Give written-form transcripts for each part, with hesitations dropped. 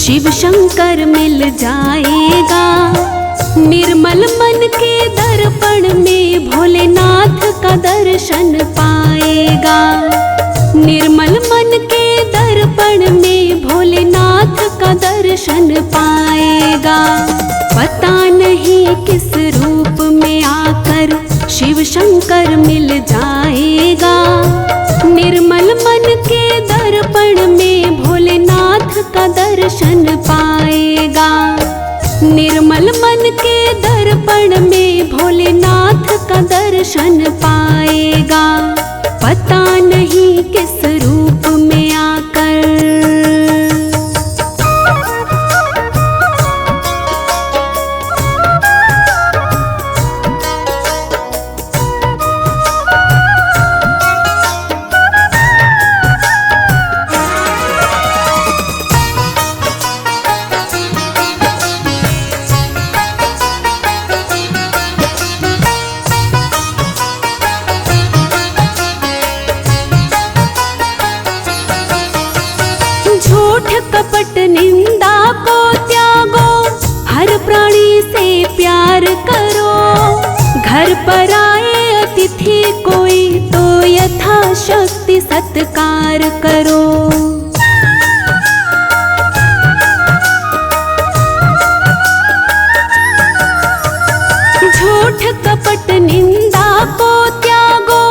शिव शंकर मिल जाएगा। निर्मल मन के दर्पण में भोलेनाथ का दर्शन पाएगा। निर्मल मन के दर्पण में भोलेनाथ का दर्शन पाएगा। पता नहीं किस रूप में आकर शिव शंकर मिल जाएगा। निर्मल मन के दर्पण में भोलेनाथ का दर्शन पाएगा। निर्मल मन के दर्पण में भोलेनाथ का दर्शन पाएगा। पता नहीं किस रूप में आकर। झूठ कपट निंदा को त्यागो, हर प्राणी से प्यार करो। घर पर आए अतिथि कोई तो यथाशक्ति सत्कार करो। झूठ कपट निंदा को त्यागो,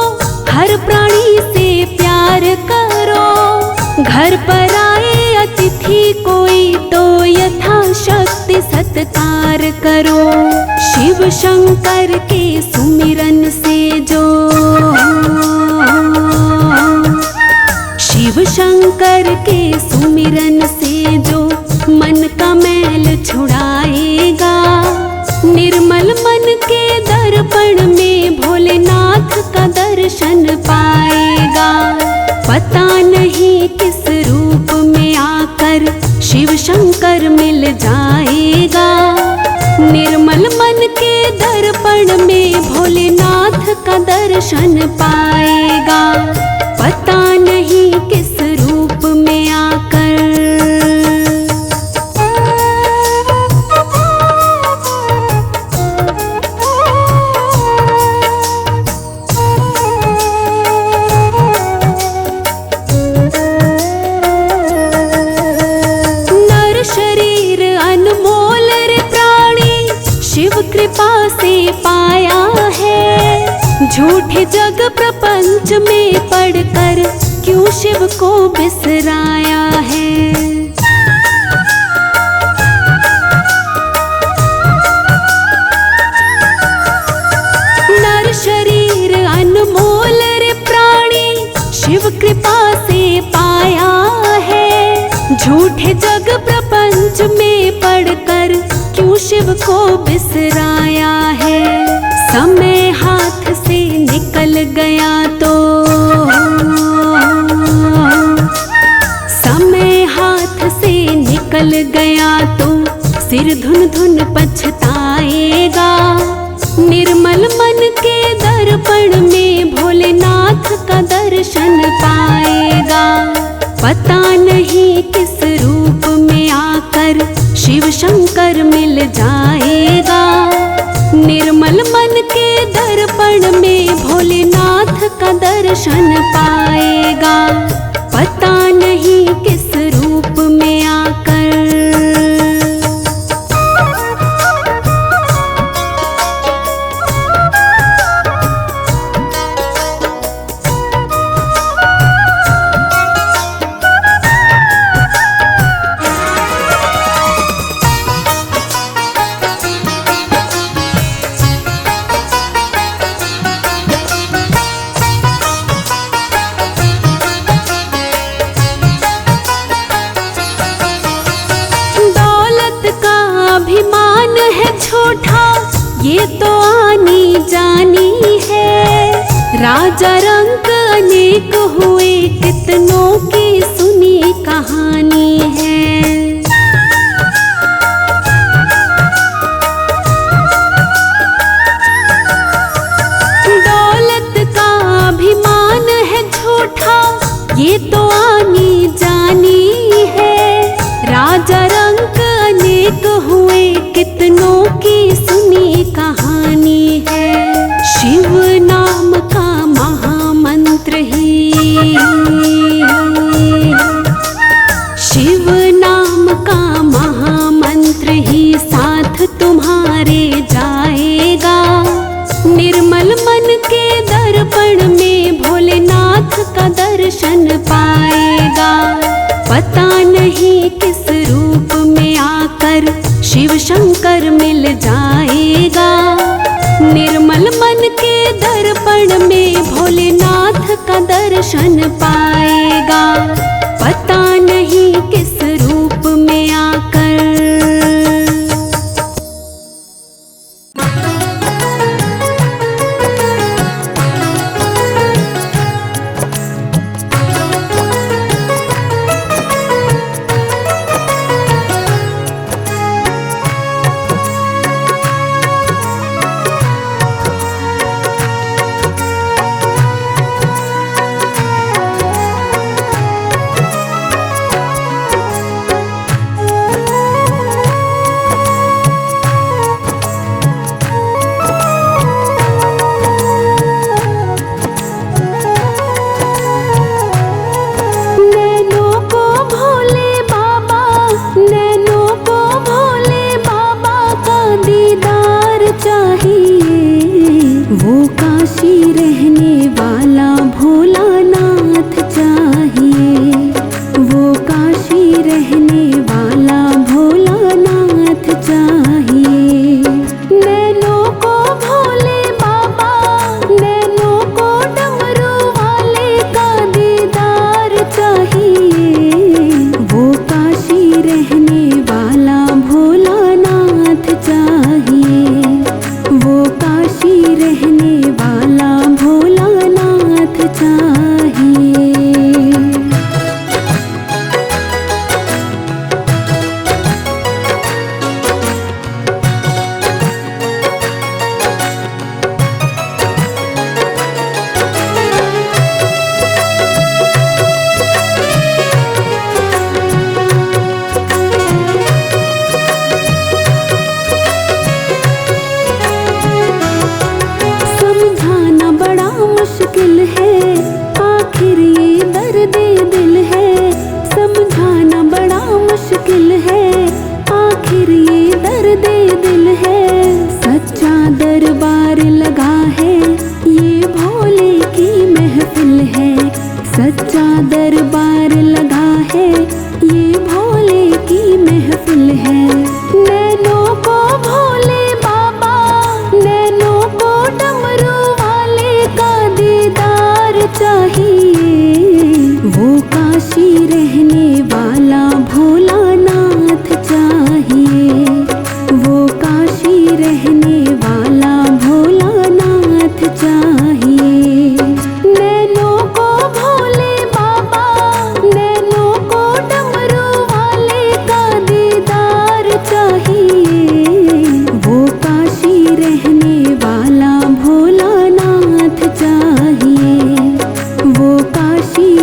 हर प्राणी से प्यार करो। घर पर आए अतिथि कोई तो यथाशक्ति सत्कार करो। शिव शंकर के सुमिरन से जो, शिव शंकर के सुमिरन से जो मन का मैल छुड़ाएगा। निर्मल मन के दर्पण में भोलेनाथ का दर्शन पाएगा। पता नहीं किस रूप में आकर शिव शंकर मिल जाएगा। निर्मल मन के दर्पण में भोलेनाथ का दर्शन पाएगा। पता नहीं किस रूप में आकर। कृपा से पाया है। झूठे जग प्रपंच में पढ़कर क्यों शिव को बिसराया है। नर शरीर अनमोल रे प्राणी, शिव कृपा से पाया है। झूठे जग प्रपंच में पढ़कर क्यों शिव को बिसराया है। समय हाथ से निकल गया तो, समय हाथ से निकल गया तो सिर धुन धुन पछताएगा। निर्मल मन के दर्पण में भोलेनाथ का दर्शन पाएगा। पता नहीं किस रूप में आकर शिव शंकर मिल जाएगा। निर्मल मन के दर्पण में भोलेनाथ का दर्शन पाएगा। पता नहीं किस रूप में आकर। अभिमान है छोटा, ये तो आनी जानी है। राजा रंग अनेक हुए, कितनों की सुनी कहानी है। दौलत का अभिमान है छोटा, ये तो आनी जानी है। राजा कितनों की सुनी कहानी है। शिव नाम का महामंत्र ही, शिव नाम का महामंत्र ही साथ तुम्हारे जाएगा। निर्मल मन के दर्पण में भोलेनाथ का दर्शन पाएगा। पता नहीं किस रूप में आकर शिव शंकर मिल जाएगा। निर्मल मन के दर्पण में भोलेनाथ का दर्शन पाएगा। पता नहीं किस रूप में आकर।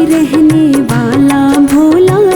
रहने वाला भोला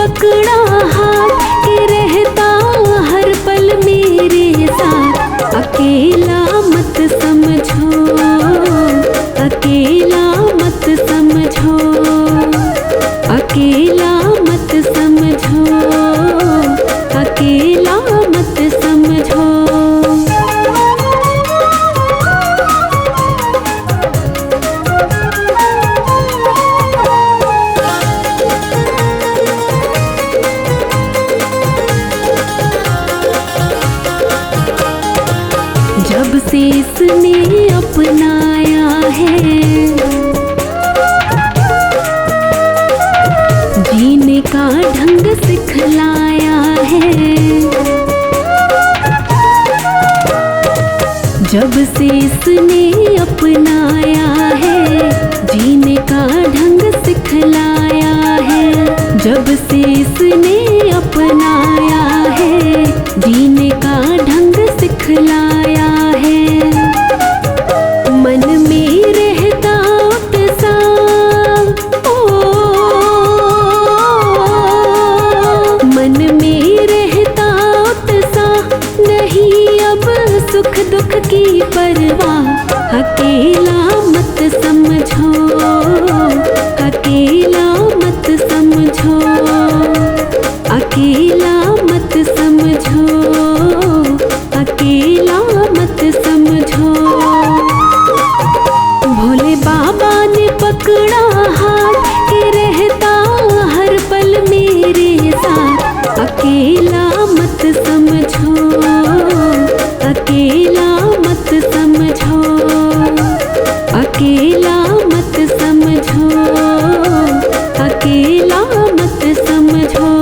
पकड़ा हाथ के रहता हर पल मेरे साथ। अकेला मत समझो, अकेला मत समझो, अकेला मत समझो, अकेला मत समझो। जब से इसने अपनाया है जीने का ढंग सिखलाया है, जब से इसने अपनाया है जीने का ढंग सिखलाया है, जब से इसने अपनाया है जीने का ढंग सिखलाया है। मन में रहता उत्साह, मन में रहता उत्साह, नहीं अब सुख दुख की परवाह। अकेला मत समझो, अकेला मत समझो, अकेला मत समझो, अकेला मत समझो। भोले बाबा ने पकड़ा हाथ के रहता हर पल मेरे साथ। अकेला मत समझो, अकेला मत समझो, अकेला मत समझो, अकेला मत समझो।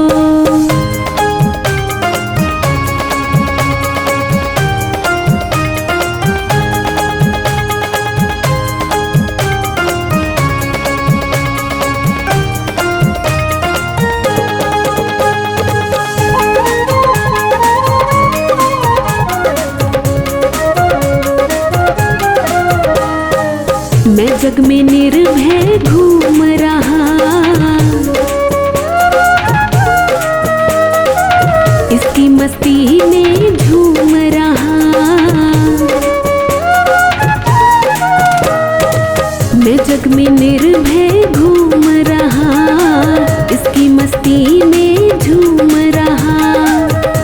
मैं जग में निर्भय घूम रहा, इसकी मस्ती में झूम रहा। मैं जग में निर्भय घूम रहा, इसकी मस्ती में झूम रहा।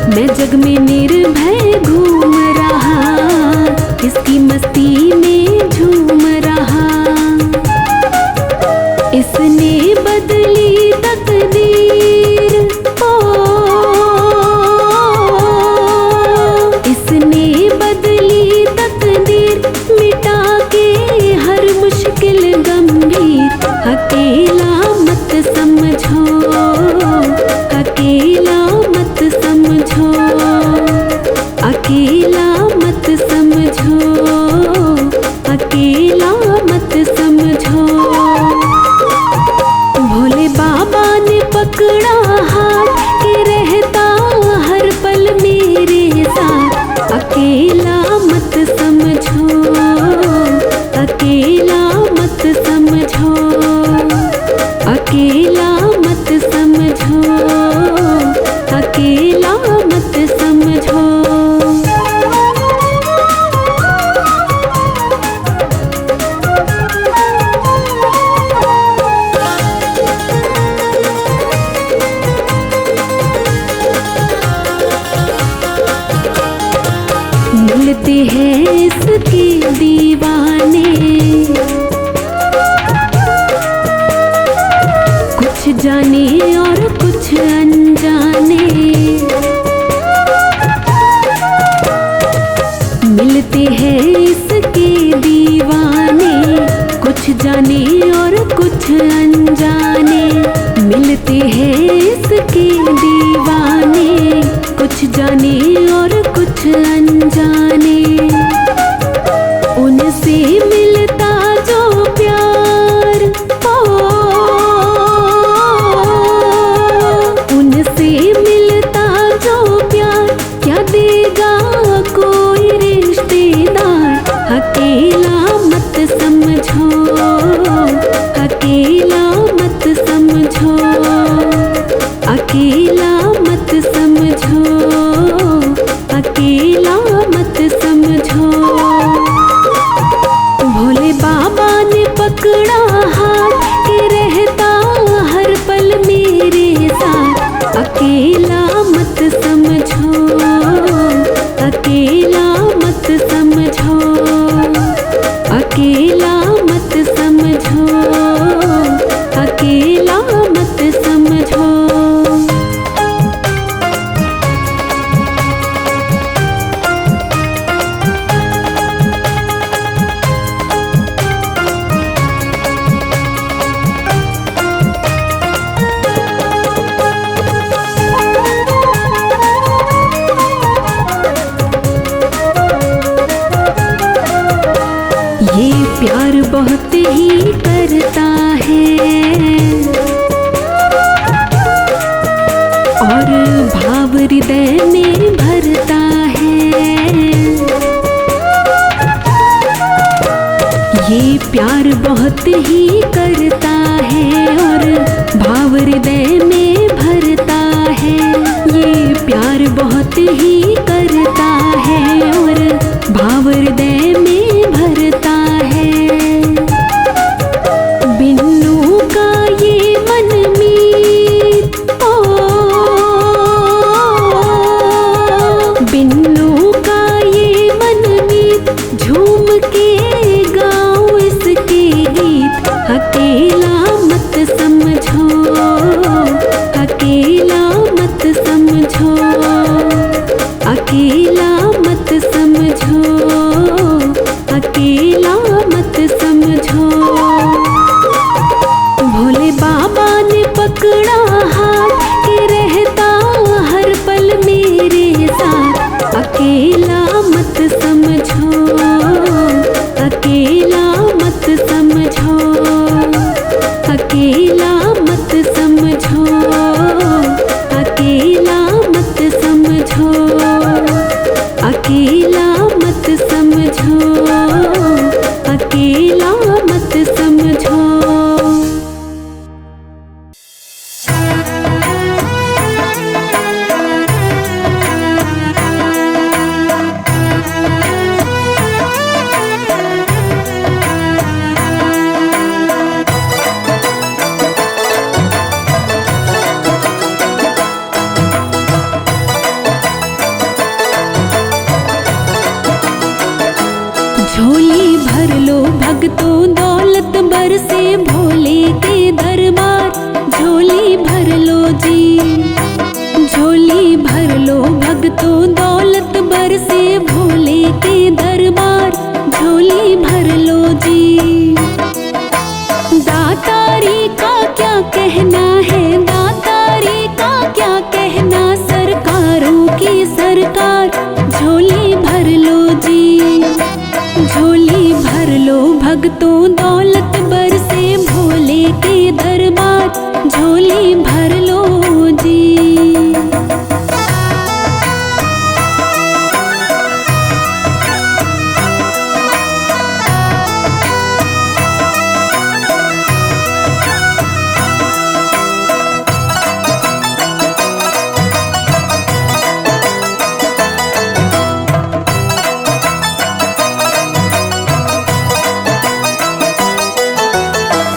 मैं जग में निर्भय घूम रहा, इसकी मस्ती में झूम रहा। इसने बदली तकदीर, इसने बदली तकदीर, मिटा के हर मुश्किल गंभीर। अकेला मत समझो, अकेला मत समझो, अकेला मत समझो, अकेला मत समझो। भोले बाबा ने पकड़ा हाथ के रहता हर पल मेरे साथ। अकेला मत समझो, अकेला मत समझो, अकेला मत समझो, अकेला मत समझो। मिलते हैं इसके दीवाने, कुछ जाने और कुछ अनजाने। मिलते हैं इसके दीवाने, कुछ जाने और कुछ अनजाने। मिलते हैं इसके दीवाने, कुछ जाने और कुछ अनजाने। उनसे मिलता जो प्यार, उनसे मिलता जो प्यार, क्या देगा कोई रिश्तेदार। अकेला मत समझो, अकेला मत समझो, अकेला और भाव हृदय में भरता है। ये प्यार बहुत ही करता है और भाव हृदय में भरता है। ये प्यार बहुत ही करता है और भाव हृदय में भरता है। बिन्नू का ये मनमीत, ओ बिन्नू का ये मनमीत, झूम के गाओ इसके गीत। अकेला मत समझो, अकेला मत समझो, अकेला मत समझो, अकेला मत समझो। भोले बाबा ने पकड़ा हाथ कि रहता हर पल मेरे साथ। अकेला मत समझो, अकेला मत समझो, अकेला मत समझो, अकेला मत समझो, अकेला मत समझो, अकेला मत समझो। झोली भर लो भक्तों, दौलत बरसे भोले के दरबार। झोली भर लो जी, झोली भर लो भक्तों, दौलत बरसे भोले के दरबार। झोली भर लो जी। दातारी का क्या कहना है, दातारी का क्या कहना, सरकारों की सरकार। झोली भर लो जी, झोली भर लो भक्तों, दौलत बरसे भोले के दरबार। झोली भर लो जी।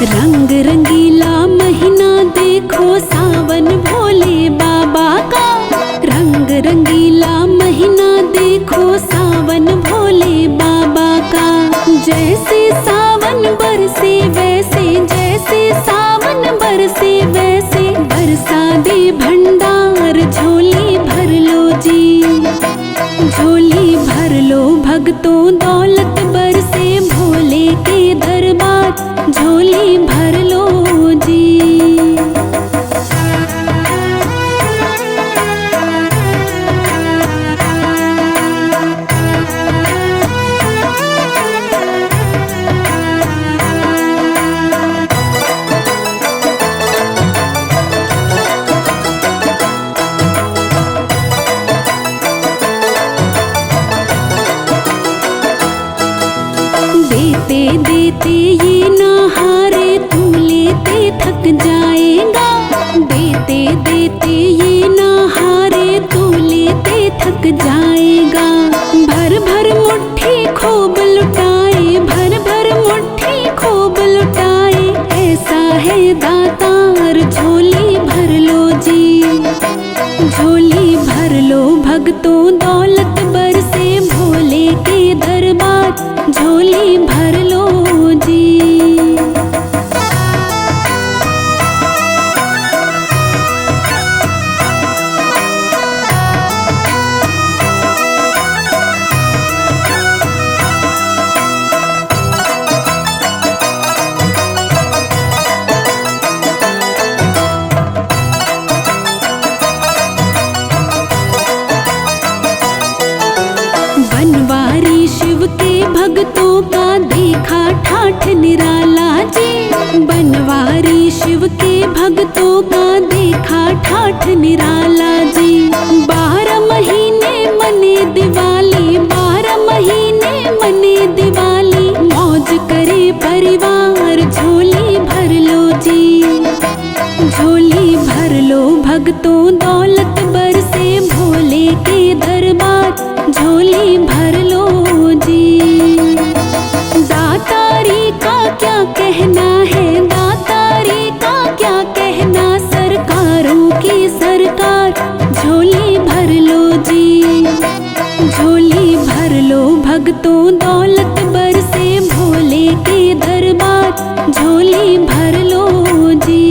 रंग रंगीला महीना देखो सावन भोले बाबा का। रंग रंगीला महीना देखो सावन भोले बाबा का। जैसे सावन बरसे वैसे, जैसे सावन बरसे वैसे, बरसा दे भंडार। झोली भर लो जी, झोली भर लो भक्तों, दौलत बरसे भोले के दरबार। झोली भर लो जी। देते देते ये ना हारे, तू लेते थक जाएगा। देते देते ये ना हारे, तू लेते थक जाएगा। भर भर मुट्ठी खूब लुटाए, भर भर मुट्ठी खूब लुटाए, ऐसा है दातार। झोली भर लो जी, झोली भर लो भक्तों, दौलत बरसे भोले के दरबार। झोली भर लो जी। बनवारी शिव के भक्तों का देखा ठाठ निराला जी। बनवारी शिव के भक्तों का देखा ठाठ निराला जी। 12 महीने मने दिवाली, 12 महीने मने दिवाली, मौज करे परिवार झोली भर लो जी। झोली भर लो भक्तों दौलत बरसे भोले के दरबार, झोली भर लो जी। दातारी का क्या कहना है, दातारी का क्या कहना, सरकारों की सरकार, झोली भर लो जी। झोली भर लो भक्तों दौलत बरसे भोले के दरबार, झोली भर लो जी।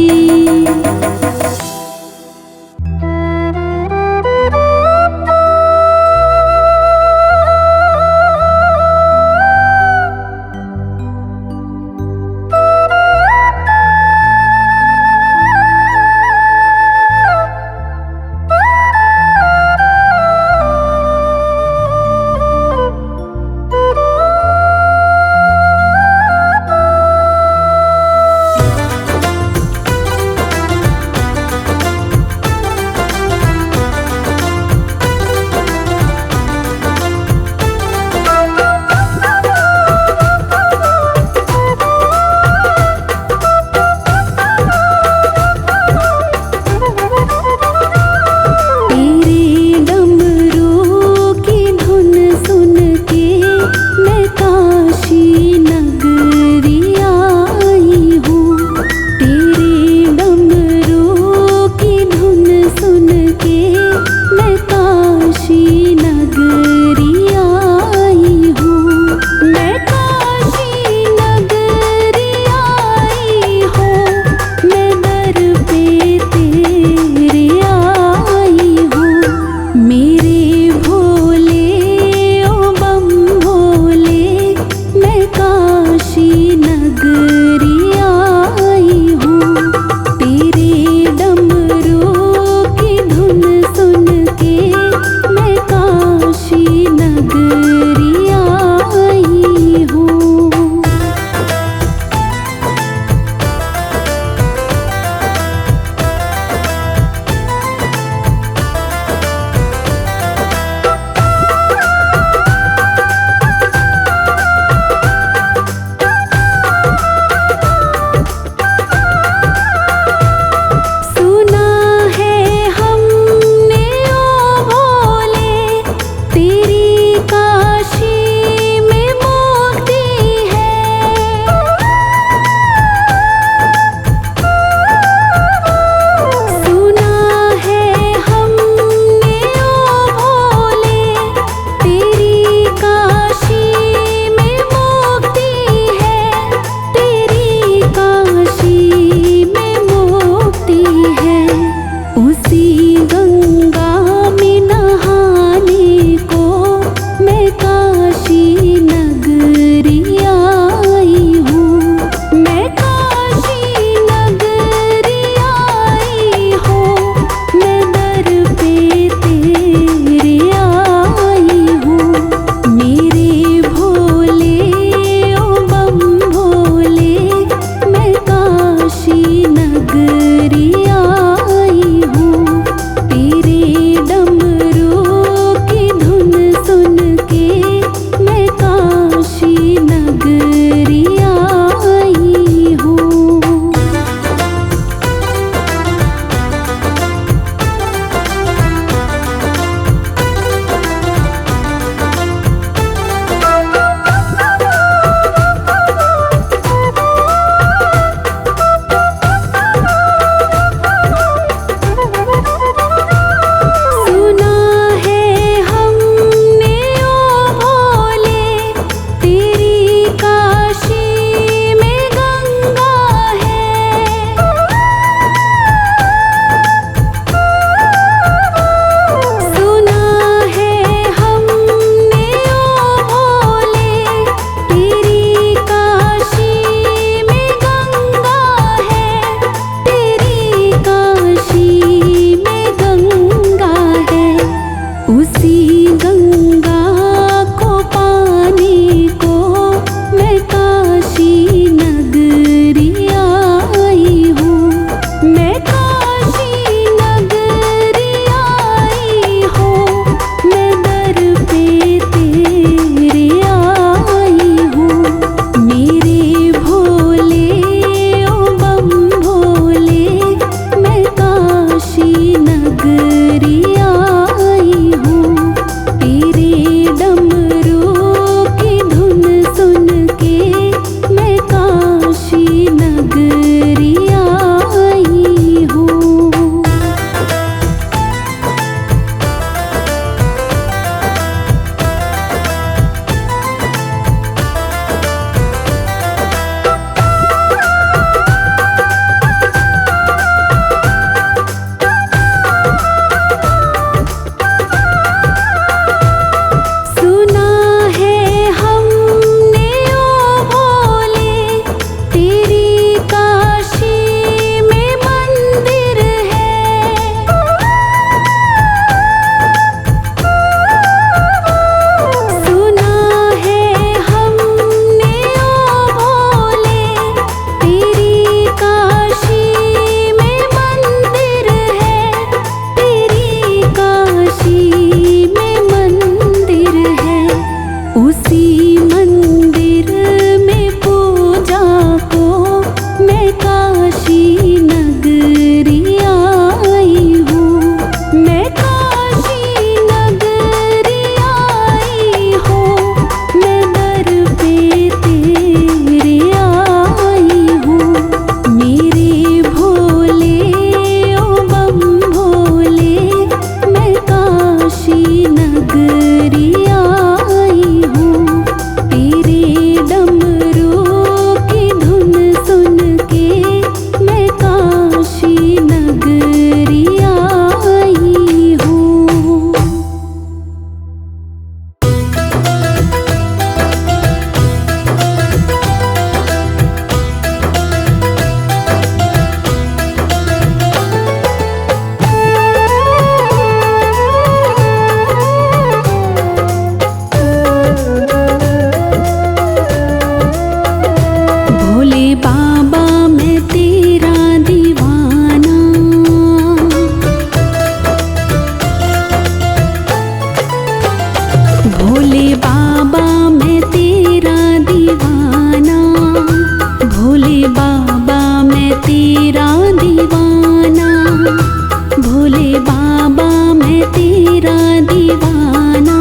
तेरा दीवाना,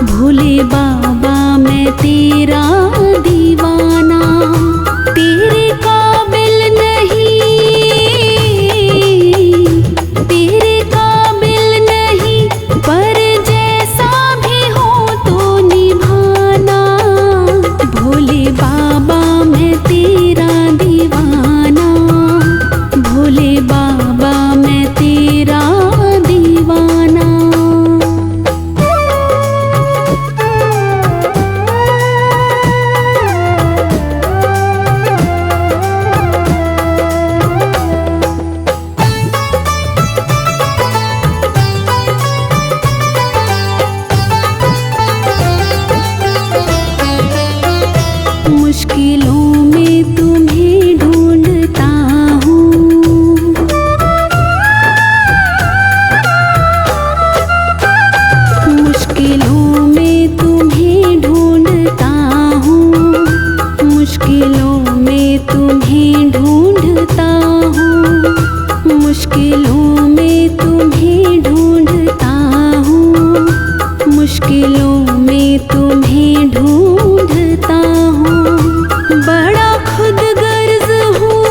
भोले बाबा मैं तेरा दीवाना। तेरे काबिल नहीं, तेरे काबिल नहीं, पर जैसा भी हो तो निभाना। भोले बाबा मैं तेरा दीवाना, भोले बाबा मैं तेरा दीवाना। मुश्किलों में तुम्हें ढूंढता हूँ, मुश्किलों में तुम्हें ढूंढता हूँ, मुश्किलों में तुम्हें ढूंढता हूँ, मुश्किलों में तुम्हें ढूंढता हूँ, मुश्किलों में तुम्हें ढूंढता हूँ। बड़ा खुदगर्ज हूँ,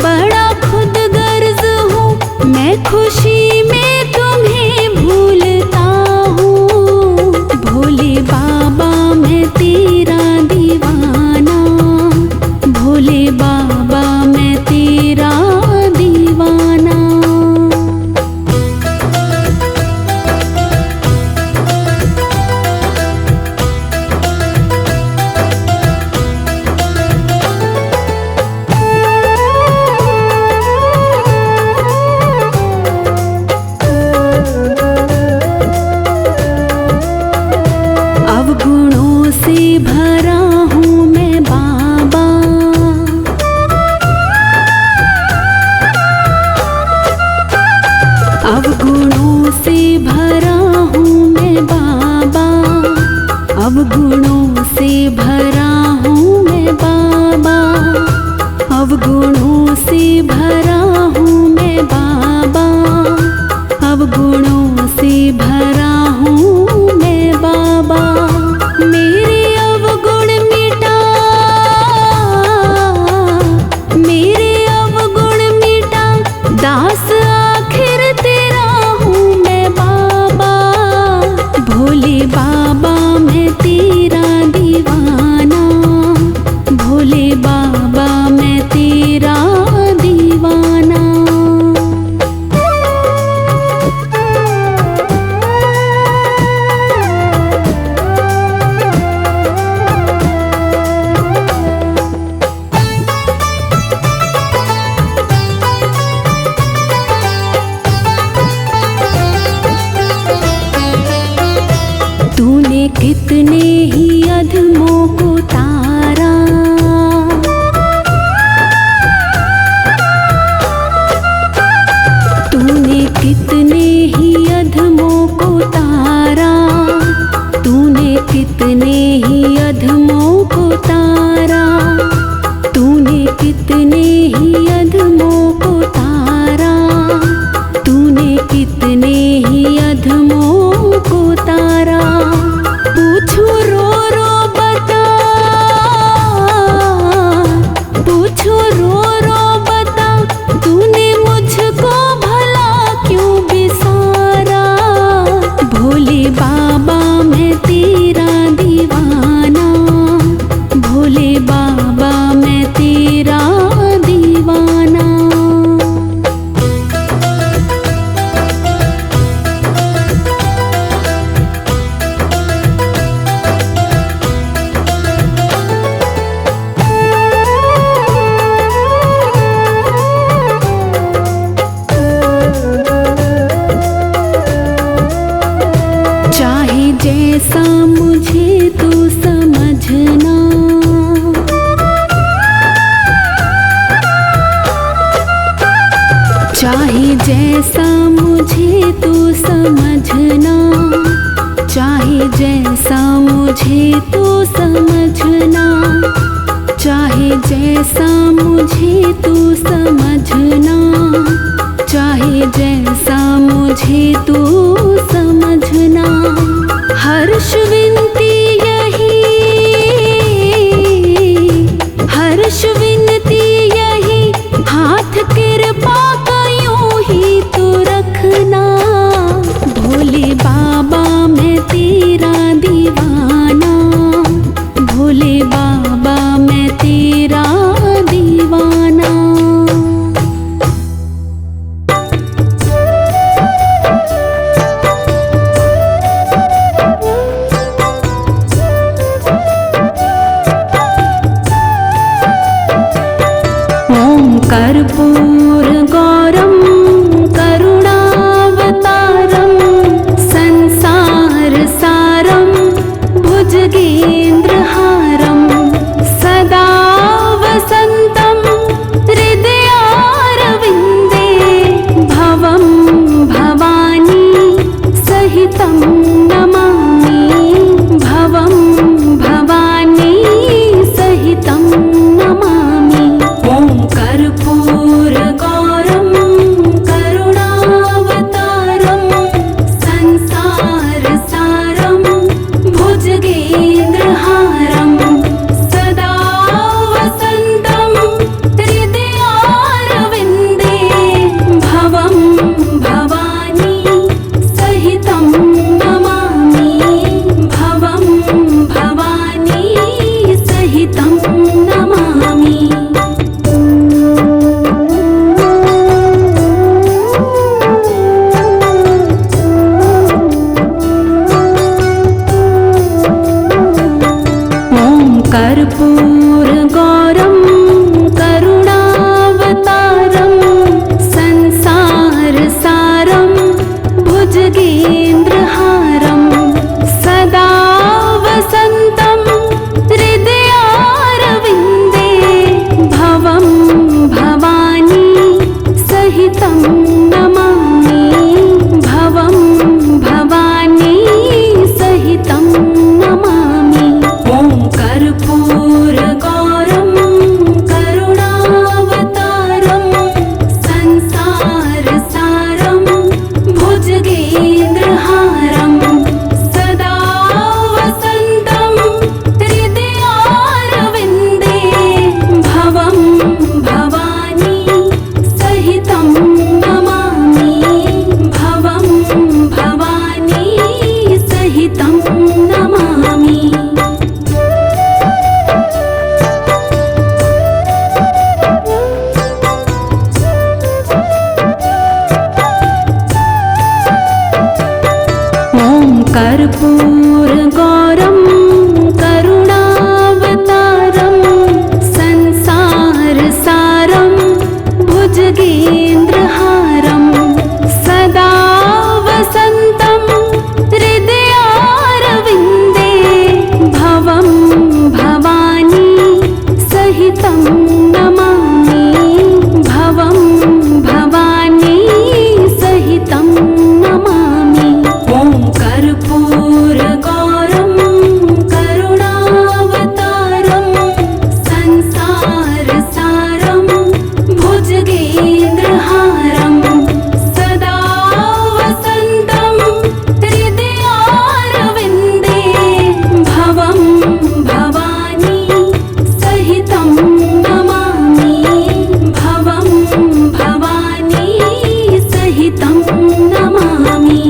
बड़ा खुदगर्ज हूँ, मैं खुशी में तुम्हें भूलता हूँ। भोले बाबा मैं तेरा दीवाना, भोले बाबा मैं तेरा दीवाना। अवगुणों से भरा हूँ मैं बाबा, अवगुणों से भरा हूँ मैं बाबा, अवगुणों से भरा हूँ मैं बाबा, अवगुणों से भरा हूँ मैं बाबा, अवगुणों से भरा हूँ मैं बाबा। मेरे अवगुण मिटा, मेरे अवगुण मिटा, दास आखिर तेरा हूँ मैं बाबा। भोले बाबा मैं तेरा दीवाना, भोले बाबा मैं तेरा दीवाना। तूने कितने ही अधमों को तारा, तूने कितने ही अधमों को तारा, तूने कितने ही अधमों को तारा, तूने कितने ही अधमों को तारा, तूने कितने ही अधमों को तारा। पूछू रो रो बता, पूछू रो रो बता, तूने मुझको भला क्यों बिसारा। भोले बाबा मैं तेरा दीवाना, भोले बाबा मैं तेरा दीवाना। चाहे जैसा मुझे तू समझना, चाहे जैसा मुझे तू समझना, चाहे जैसा मुझे तू समझना, चाहे जैसा मुझे तू समझना, चाहे जैसा मुझे तू समझना। हर्ष विनती यही, हर्ष विनती यही, हाथ कृपा का यूं ही तो रखना। भोले बाबा मैं तेरा दीवाना, भोले बाबा मैं तेरा दीवाना। कर्पूर गौरम करुणावतारम, संसार सारम भुजगेन्द्रहारम, सदा वसन्तं हृदयारविन्दे, भवं भवानी सहितं नमामि, भवं भवानी सहितं नमामि। कर्पूर गौरम करुणावतारम, संसार सारम भुजगेन्द्रहारम, सदा वसन्तं हृदयारविन्दे, भवं भवानी सहितं नमामि, भवं भवानी सहितं नमामि। कर्पूर गौरम करुणावतारम, संसार सारम भुजगेन्द्रहारम, सदा वसन्तं हृदयारविन्दे, भवं भवानी सहितं नमामि, भवं भवानी सहितं नमामि। कर्पूर गौरम करुणावतारम, संसार सारम भुजगेन्द्रहारम, सदा वसन्तं हृदयारविन्दे, भवं भवानी सहितं नमामि, भवं भवानी सहितं नमामि। कर्पूर गौरम करुणावतारम, संसार सारम भुजगेन्द्रहारम, सदा वसन्तं हृदयारविन्दे, भवं भवानी सहितं नमामि, भवं भवानी सहितं नमामि। कर्पूर गौरम करुणावतारम, संसार सारम भुजगेन्द्रहारम, सदा वसन्तं हृदयारविन्दे, भवं भवानी सहितं नमामि, भवं भवानी सहितं नमामि।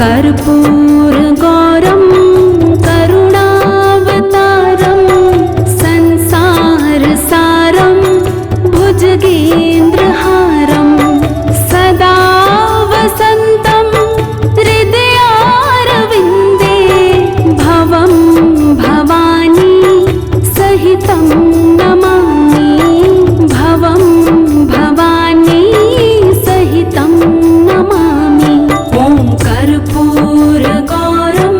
कर्पूर गौरम करुणावतारम, संसार सारम भुजगेन्द्रहारम, सदा वसन्तं कर्पूर गौरम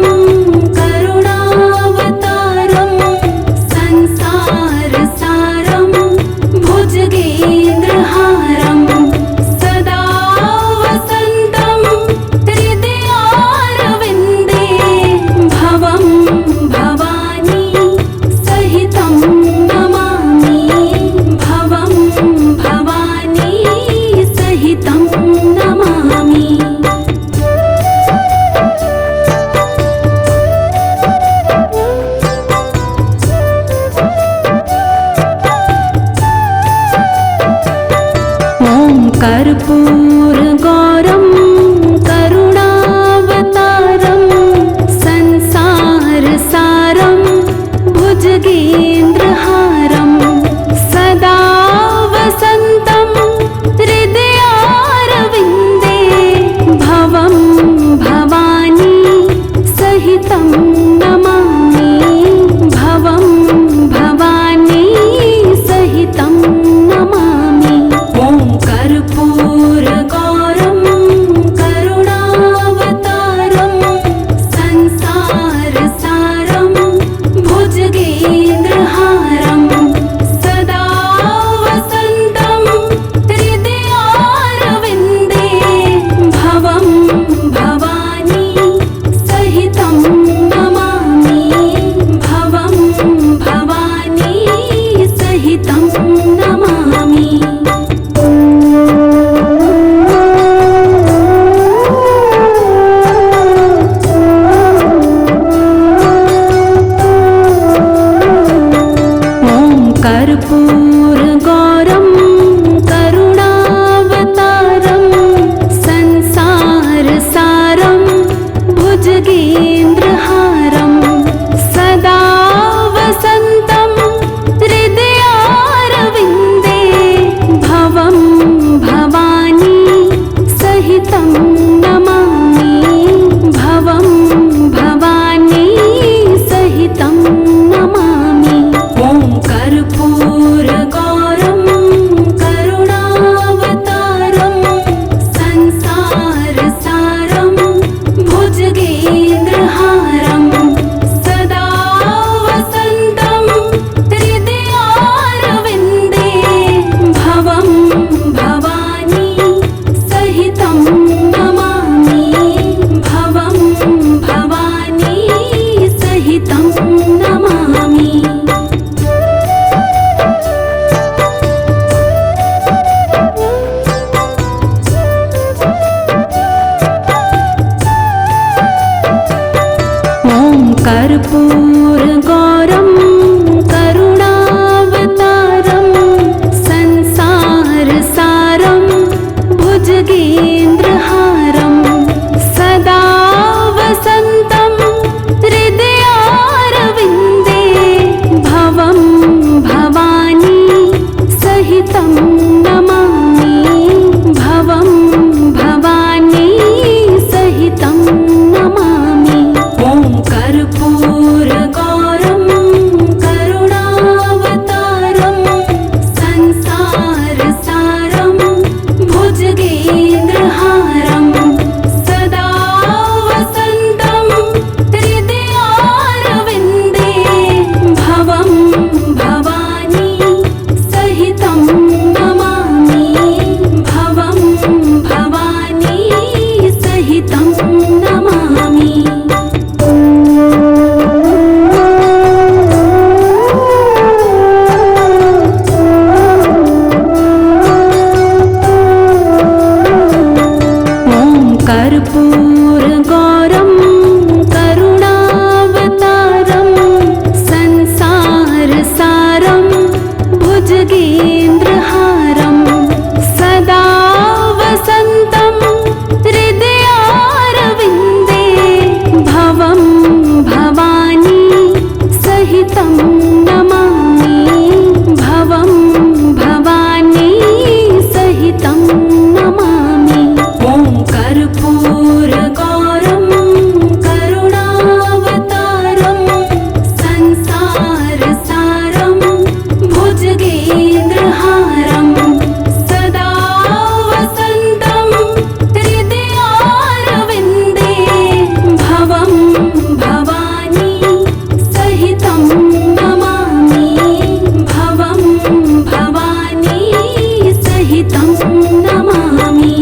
नमामि भवं भवानी सहितं नमामि ॐ कर्पूरगौरं करुणावतारं संसारसारं भुजगेन्द्रहारं सदा वसन्तं हृदयारविन्दे भवं भवानी सहितं नमामि भवं भवानी सहितं नमामि ॐ कर्पूरगौरं करुणावतारं संसारसारं भुजगेन्द्रहारं सदा वसन्तं हृदयारविन्दे भवं भवानी सहितं नमामि भवं भवानी सहितं नमामि ॐ कर्पूरगौरं करुणावतारं संसारसारं भुजगेन्द्रहारं सदा वसन्तं हृदयारविन्दे भवं भवानी सहितं नमामि भवं भवानी सहितं नमामि ॐ कर्पूरगौरं करुणावतारं संसारसारं भुजगेन्द्रहारं सदा वसन्तं हृदयारविन्दे भवं भवानी सहितं नमामि भवं भवानी सहितं नमामि ॐ कर्पूरगौरं करुणावतारं संसारसारं भुजगेन्द्रहारं सदा वसन्तं हृदयारविन्दे भवं भवानी सहितं नमामि भवं भवानी सहितं नमामि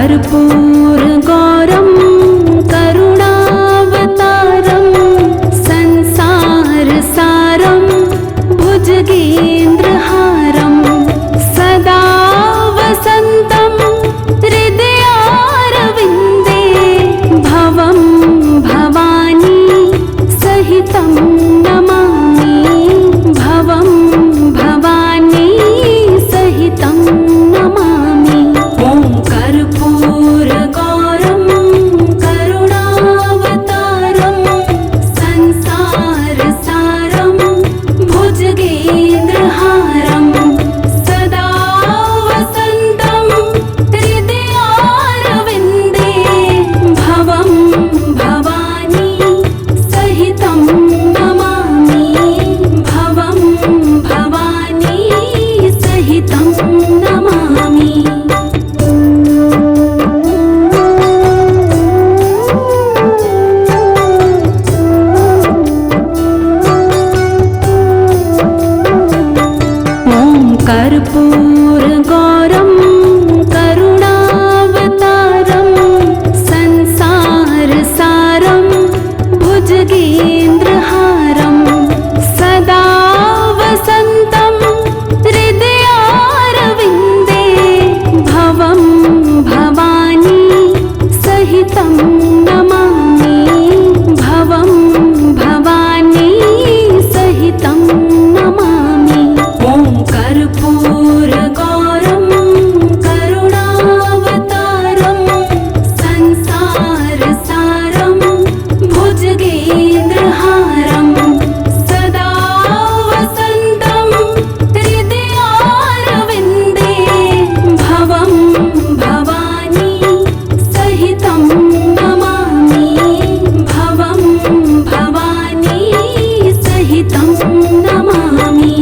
कर्पूरगौरं करुणावतारं संसारसारं भुजगेन्द्रहारं सदा वसन्तं हृदयारविन्दे भवं भवानी सहितं नमामि भवं भवानी सहितं नमामि। ॐ कर्पूरगौरं करुणावतारं संसारसारं भुजगेन्द्रहारं सदा वसन्तं हृदयारविन्दे भवं भवानी सहितं नमामि भवं भवानी सहितं नमामि। कर्पूरगौरं करुणावतारं संसारसारं भुजगेन्द्रहारं सदा वसन्तं हृदयारविन्दे भवं भवानी सहितं नमामि भवं भवानी सहितं नमामि। ॐ कर्पूरगौरं करुणावतारं संसारसारं भुजगेन्द्रहारं सदा वसन्तं हृदयारविन्दे भवं भवानी सहितं नमामि भवं भवानी सहितं नमामि।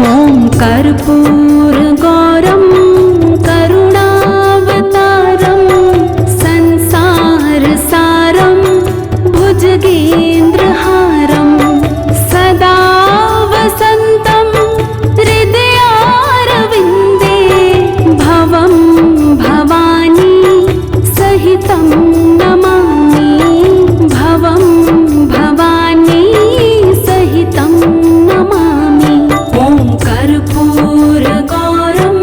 ॐ कर्पूरगौरं करुणावतारं संसारसारं भुजगेन्द्रहारं सदा वसन्तं हृदयारविन्दे भवं भवानी सहितं नमामि भवं भवानी सहितं नमामि। ॐ कर्पूरगौरं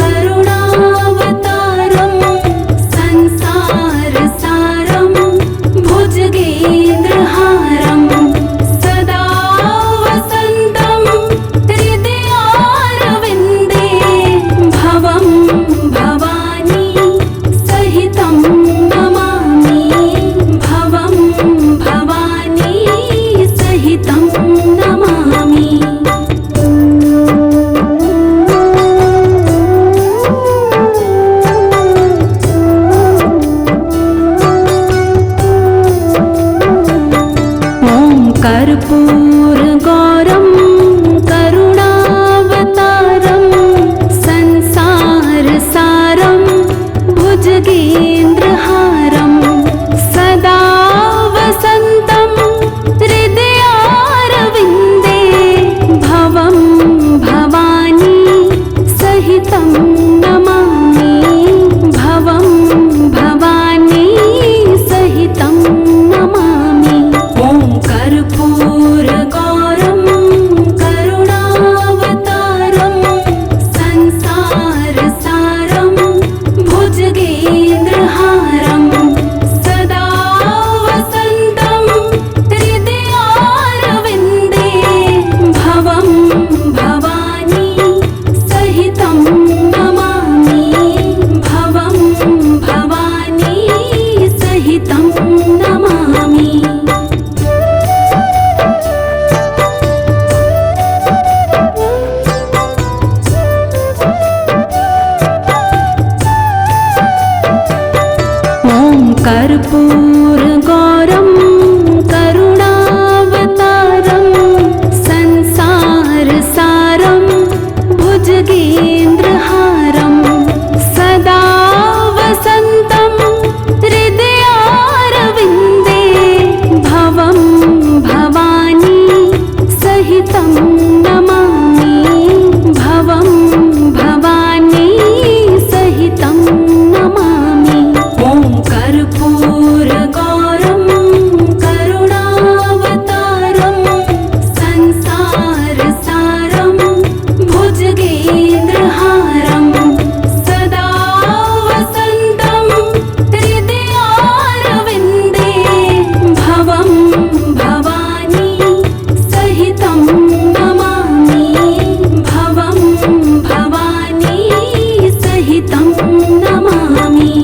करुणावतारं संसारसारं भुजगेन्द्रहारं सदा वसन्तं हृदयारविन्दे भवं भवानी सहितं नमामि भवं भवानी सहितं नमामि। ॐ कर्पूरगौरं करुणावतारं संसारसारं भुजगेन्द्रहारं सदा वसन्तं हृदयारविन्दे भवं भवानी सहितं नमामि भवं भवानी सहितं नमामि। ॐ कर्पूरगौरं करुणावतारं संसारसारं भुजगेन्द्रहारं सदा वसन्तं हृदयारविन्दे भवं भवानी सहितं नमामि भवं भवानी सहितं नमामि। ॐ कर्पूरगौरं करुणावतारं संसारसारं भुजगेन्द्रहारं सदा वसन्तं हृदयारविन्दे कर्पूरगौरं करुणावतारं संसारसारं भुजगेन्द्रहारं सदा वसन्तं हृदयारविन्दे भवं भवानी सहितं नमामि भवं भवानी सहितं नमामि।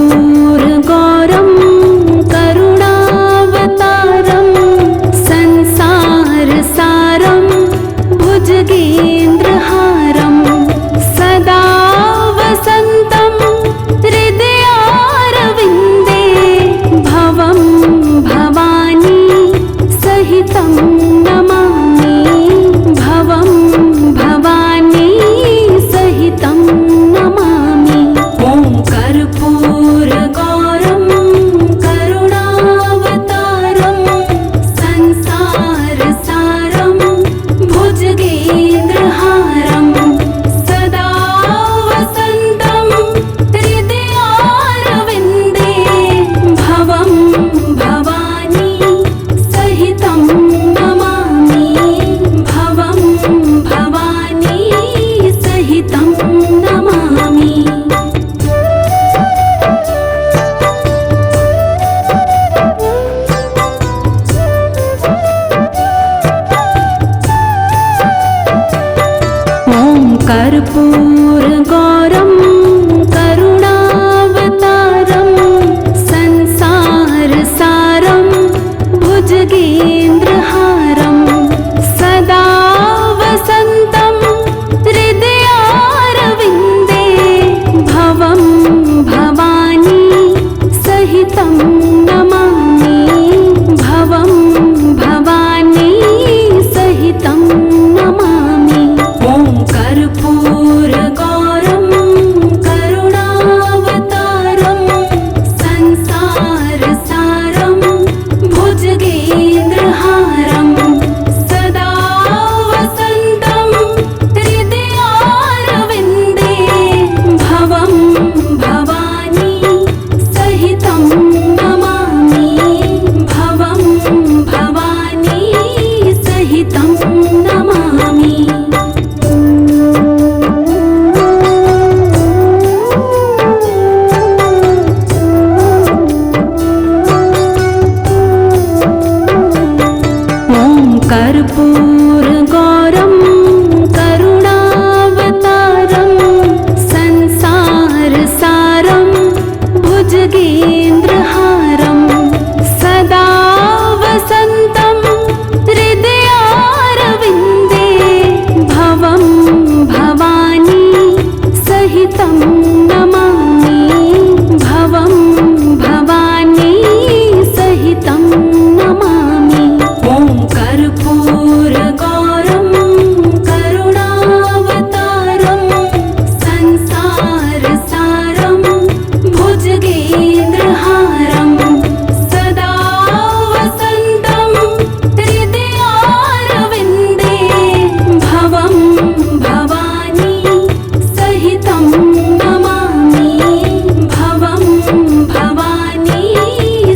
कर्पूरगौरं करुणावतारं संसारसारं भुजगेन्द्रहारं सदा वसन्तं हृदयारविन्दे भवं भवानी सहितं नमामि भवं भवानी सहितं नमामि। ॐ कर्पूरगौरं करुणावतारं संसारसारं भुजगेन्द्रहारं सदा वसन्तं हृदयारविन्दे भवं भवानी सहितं नमामि भवं भवानी सहितं नमामि। कर्पूरगौरं करुणावतारं संसारसारं भुजगेन्द्रहारं सदा वसन्तं हृदयारविन्दे भवं भवानी सहितं नमामि भवं भवानी सहितं नमामि। ॐ कर्पूरगौरं करुणावतारं संसारसारं भुजगेन्द्रहारं सदा वसन्तं हृदयारविन्दे भवं भवानी सहितं नमामि भवं भवानी सहितं नमामि। कर्पूरगौरं करुणावतारं संसारसारं भुजगेन्द्रहारं सदा वसन्तं हृदयारविन्दे भवं भवानी सहितं नमामि भवं भवानी सहितं नमामि। ॐ कर्पूरगौरं करुणावतारं संसारसारं भुजगेन्द्रहारं सदा वसन्तं हृदयारविन्दे भवं भवानी सहितं नमामि भवं भवानी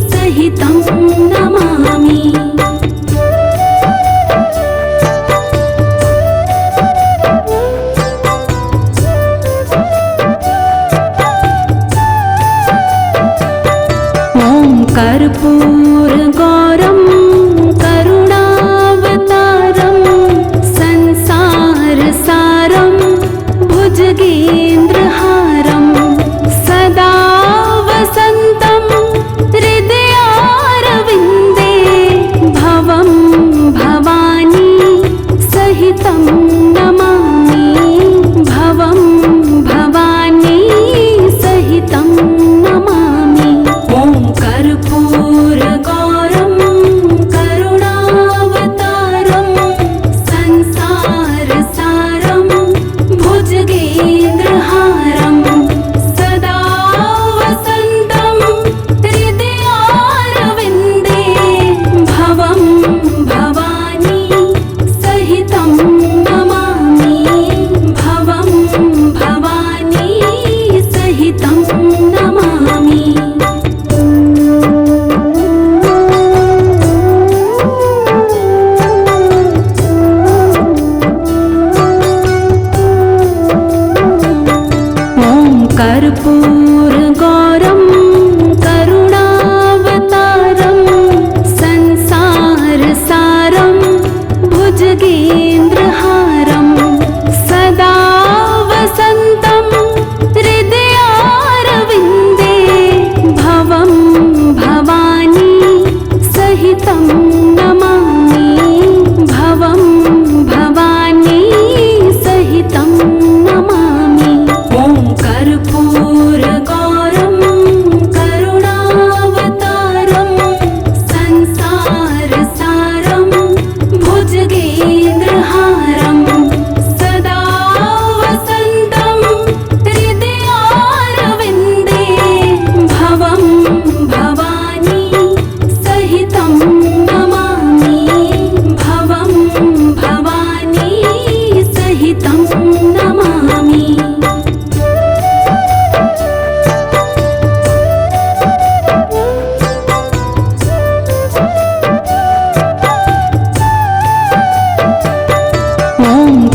सहितं नमामि। ॐ कर्पूरगौरं करुणावतारं संसारसारं भुजगेन्द्रहारं सदा वसन्तं हृदयारविन्दे कर्पूरगौरं करुणावतारं संसारसारं भुजगेन्द्रहारं सदा वसन्तं हृदयारविन्दे भवं भवानी सहितं नमामि भवं भवानी सहितं नमामि। ॐ कर्पूरगौरं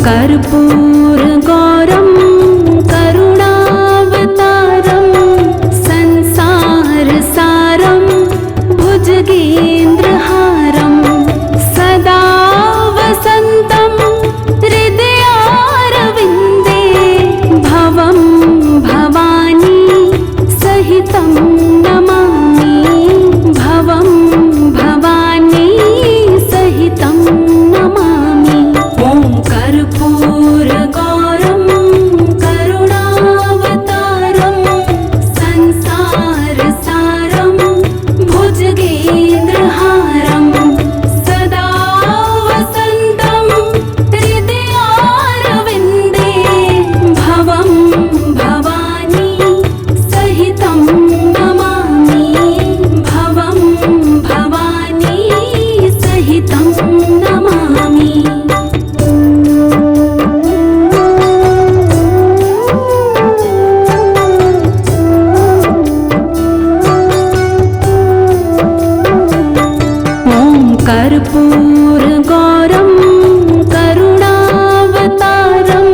कर्पूरगौरं करुणावतारं संसारसारं भुजगेन्द्रहारं सदा वसन्तं हृदयारविन्दे भवं भवानी सहितं नमामि भवं भवानी सहितं नमामि। ॐ कर्पूरगौरं करुणावतारं संसारसारं भुजगेन्द्रहारं सदा वसन्तं हृदयारविन्दे भवं भवानी सहितं नमामि भवं भवानी सहितं नमामि। कर्पूरगौरं करुणावतारं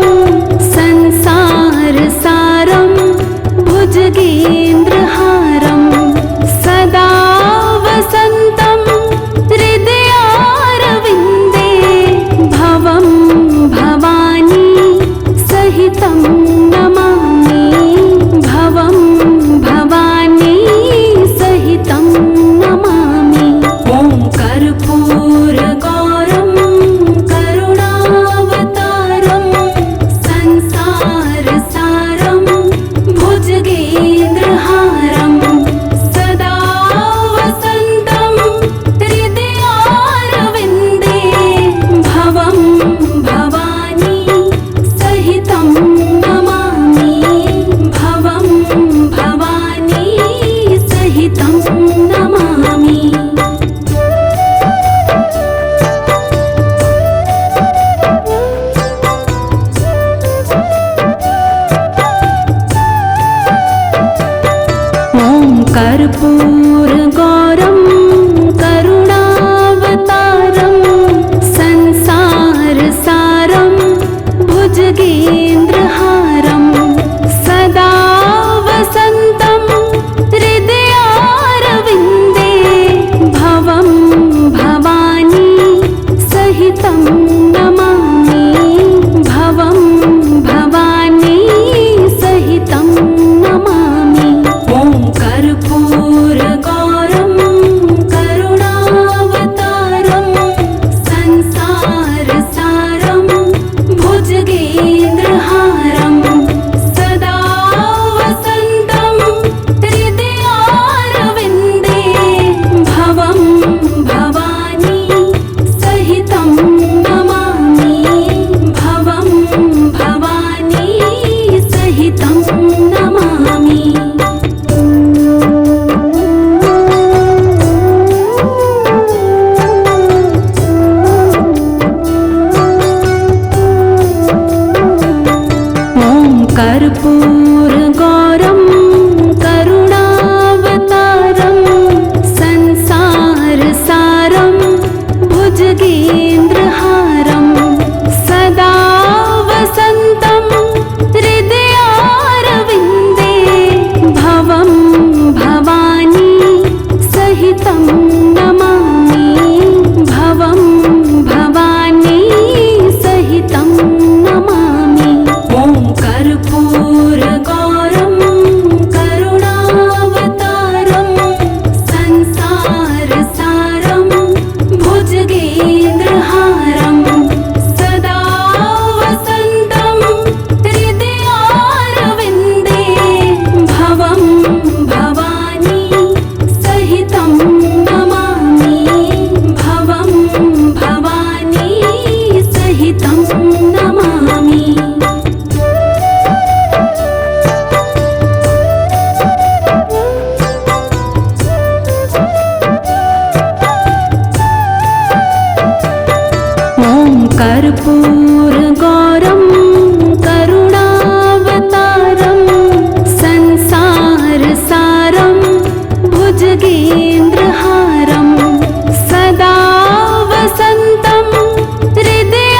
संसारसारं भुजगेन्द्रहारं सदा वसन्तं हृदयारविन्दे भवं भवानी सहितं नमामि भवं भवानी सहितं नमामि। ॐ कर्पूरगौरं करुणावतारं संसारसारं भुजगेन्द्रहारं सदा वसन्तं हृदयारविन्दे भवं भवानी सहितं नमामि भवं भवानी सहितं नमामि। कर्पूरगौरं करुणावतारं संसारसारं भुजगेन्द्रहारं सदा वसन्तं हृदयारविन्दे भवं भवानी सहितं नमामि भवं भवानी सहितं नमामि। ॐ कर्पूरगौरं करुणावतारं संसारसारं भुजगेन्द्रहारं सदा वसन्तं हृदयारविन्दे भवं भवानी सहितं नमामि भवं भवानी सहितं नमामि। कर्पूरगौरं करुणावतारं संसारसारं भुजगेन्द्रहारं सदा वसन्तं हृदयारविन्दे भवं भवानी सहितं नमामि भवं भवानी सहितं नमामि। ॐ कर्पूरगौरं करुणावतारं संसारसारं भुजगेन्द्रहारं सदा वसन्तं हृदयारविन्दे भवं भवानी सहितं नमामि भवं भवानी सहितं नमामि। कर्पूरगौरं करुणावतारं संसारसारं भुजगेन्द्रहारं सदा वसन्तं हृदयारविन्दे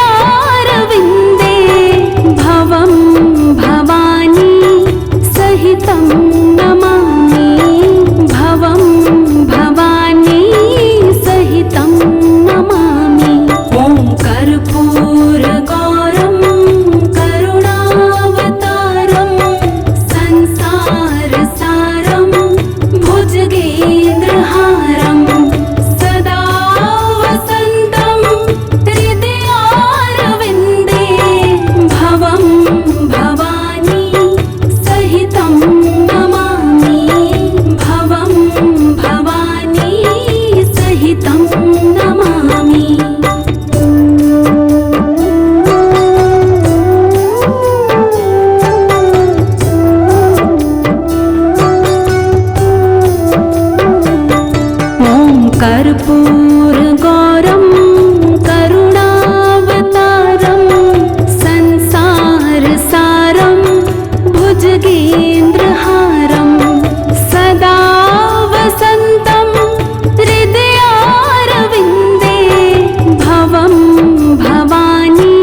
सहितं नमामि। कर्पूरगौरं करुणावतारं संसारसारं भुजगेन्द्रहारं सदा वसन्तं हृदयारविन्दे भवं भवानी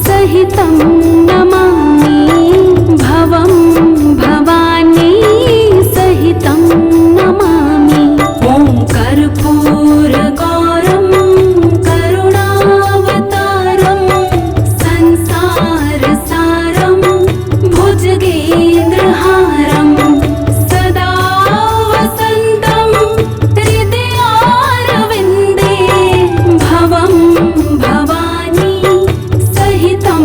सहितं नमामि। भवं भवानी सहितं नमामि। ॐ कर्पूरगौरं करुणावतारं संसारसारं भुजगेन्द्रहारं सदा वसन्तं हृदयारविन्दे भवं भवानी सहितं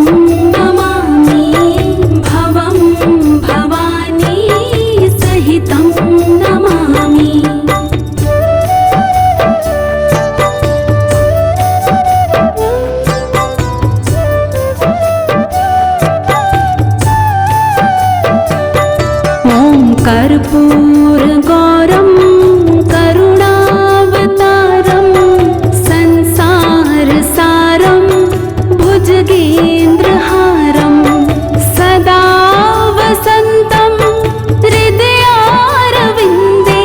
नमामि। भवं भवानी सहितं नमामि। कर्पूरगौरं करुणावतारं संसारसारं भुजगेन्द्रहारं सदा वसन्तं हृदयारविन्दे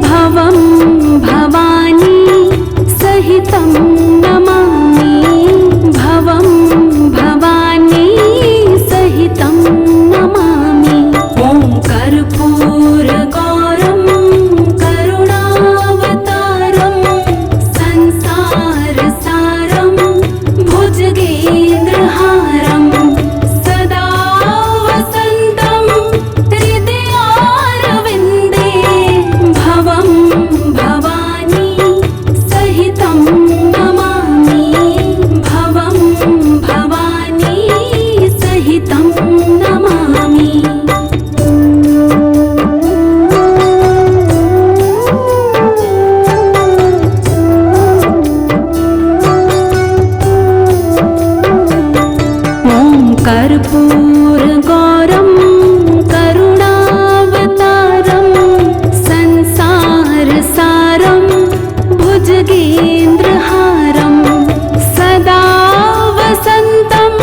भवं भवानी सहितं नमामि। भवं भवानी सहितं नमामि। ॐ कर्पूरगौरं करुणावतारं संसारसारं भुजगेन्द्रहारं सदा वसन्तं हृदयारविन्दे भवं भवानी सहितं नमामि। भवं भवानी सहितं नमामि। कर्पूरगौरं करुणावतारं संसारसारं भुजगेन्द्रहारं सदा वसन्तं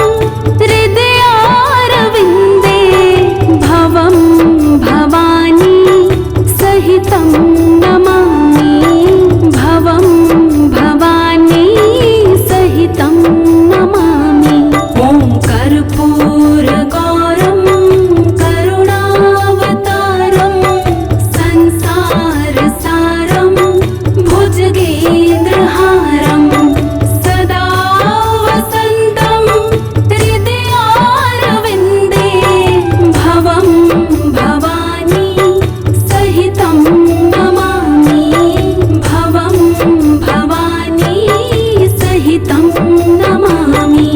हृदयारविन्दे भवं भवानी सहितं नमामि। भवं भवानी सहितं नमामि। ॐ कर्पूरगौरं करुणावतारं संसारसारं भुजगेन्द्रहारं सदा वसन्तं हृदयारविन्दे भवं भवानी सहितं नमामि। भवं भवानी सहितं नमामि।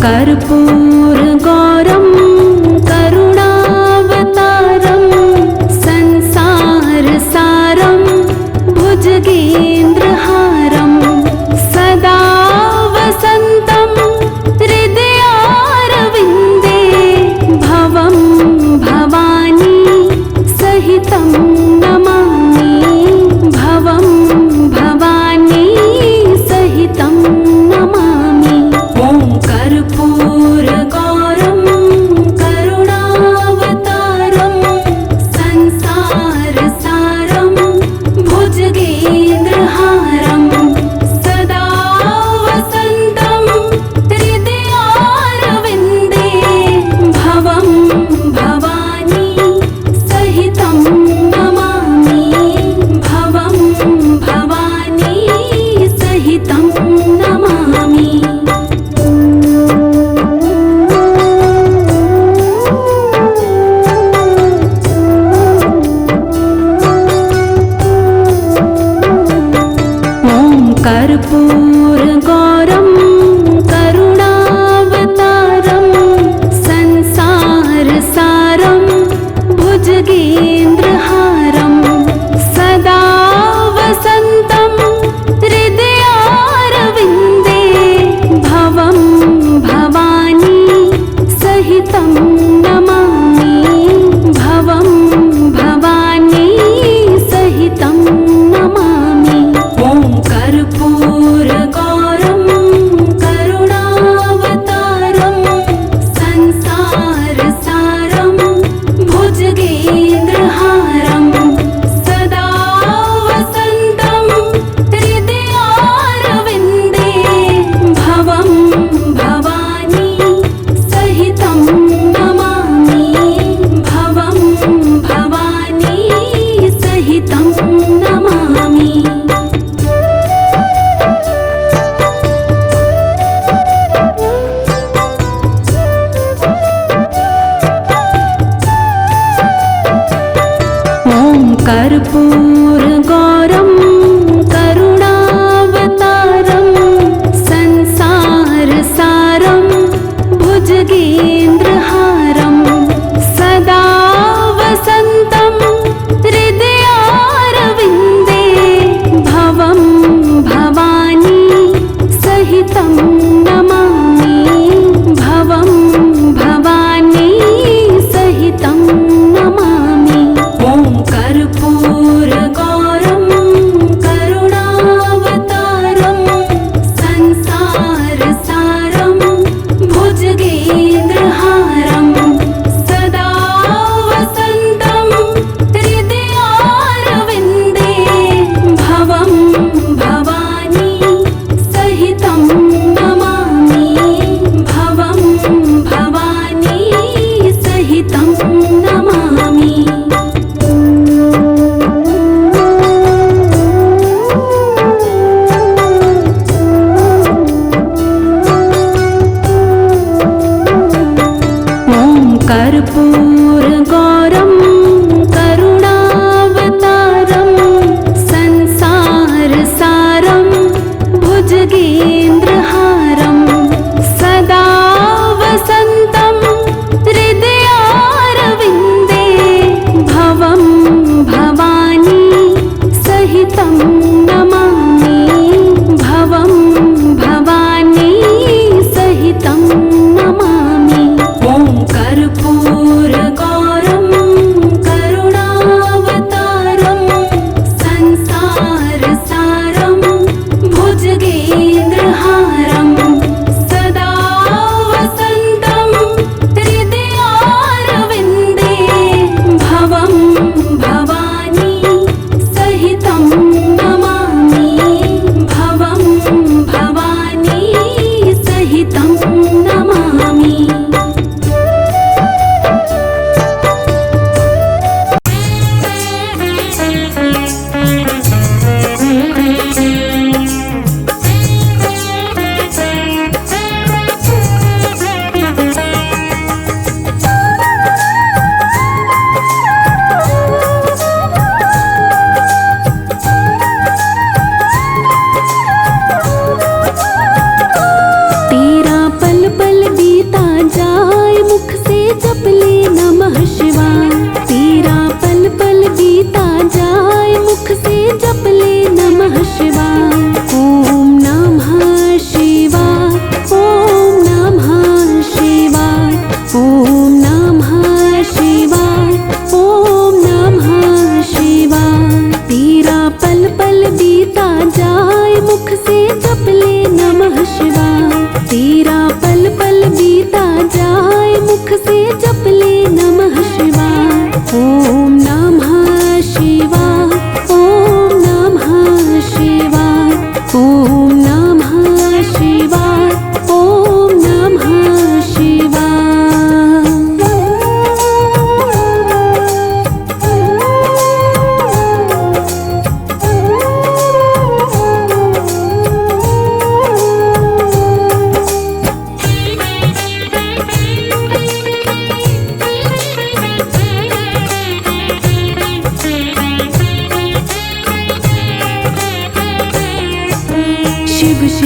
कर्पूरगौरं करुणावतारं संसारसारं भुजगेन्द्रहारं सदा वसन्तं हृदयारविन्दे भवं भवानी सहितं नमामि। भवं भवानी सहितं नमामि। ॐ कर्पूरगौरं